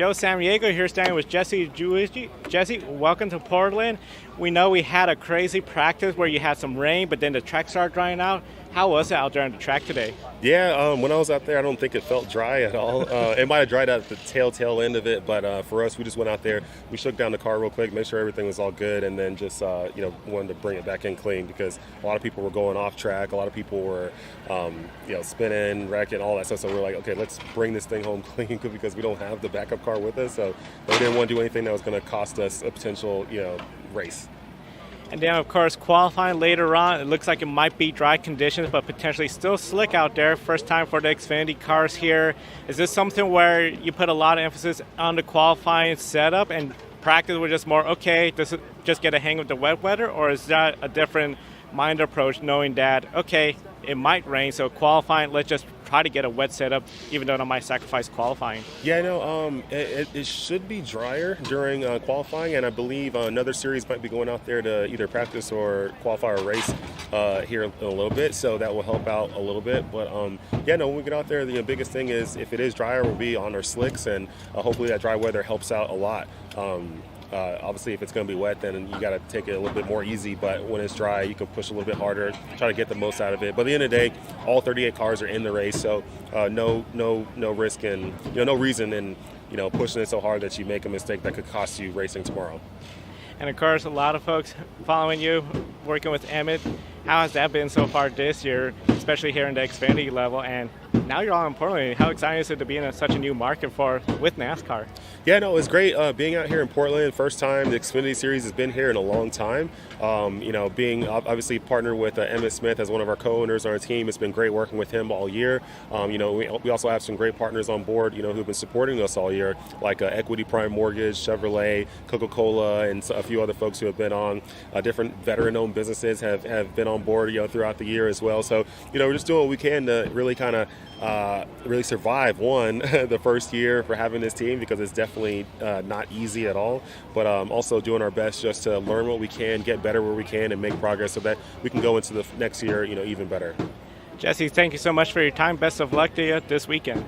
Joe Samaniego here standing with Jesse Iwuji. Jesse, welcome to Portland. We know we had a crazy practice where you had some rain, but then the track started drying out. How was it out there on the track today? Yeah, when I was out there, I don't think it felt dry at all. It might have dried out at the tail end of it, but for us, we just went out there. We shook down the car real quick, made sure everything was all good, and then just wanted to bring it back in clean because a lot of people were going off track. A lot of people were spinning, wrecking, all that stuff. So we're like, okay, let's bring this thing home clean because we don't have the backup car with us. So we didn't want to do anything that was going to cost us a potential race. And then, of course, qualifying later on, it looks like it might be dry conditions, but potentially still slick out there. First time for the Xfinity cars here. Is this something where you put a lot of emphasis on the qualifying setup and practice was just more, okay, just get a hang of the wet weather? Or is that a different mind approach, knowing that, okay, it might rain, so qualifying, let's just try to get a wet setup, even though I might sacrifice qualifying? Yeah, no, it should be drier during qualifying, and I believe another series might be going out there to either practice or qualify or race here in a little bit, so that will help out a little bit. But when we get out there, the biggest thing is if it is drier, we'll be on our slicks, and hopefully that dry weather helps out a lot. Obviously, if it's going to be wet, then you got to take it a little bit more easy. But when it's dry, you can push a little bit harder, try to get the most out of it. But at the end of the day, all 38 cars are in the race, so no risk and no reason in pushing it so hard that you make a mistake that could cost you racing tomorrow. And of course, a lot of folks following you, working with Emmitt. How has that been so far this year, especially here in the Xfinity level? And now you're all in Portland. How exciting is it to be in such a new market with NASCAR? Yeah, no, it's great being out here in Portland. First time the Xfinity Series has been here in a long time. Being obviously partnered with Emmitt Smith as one of our co-owners on our team, it's been great working with him all year. We also have some great partners on board, who've been supporting us all year, like Equity Prime Mortgage, Chevrolet, Coca-Cola, and a few other folks who have been on different veteran-owned businesses have been on board, throughout the year as well. So, we're just doing what we can to really kind of really survive the first year for having this team, because it's definitely not easy at all, but also doing our best just to learn what we can, get better where we can, and make progress so that we can go into the next year even better. Jesse, thank you so much for your time. Best of luck to you this weekend.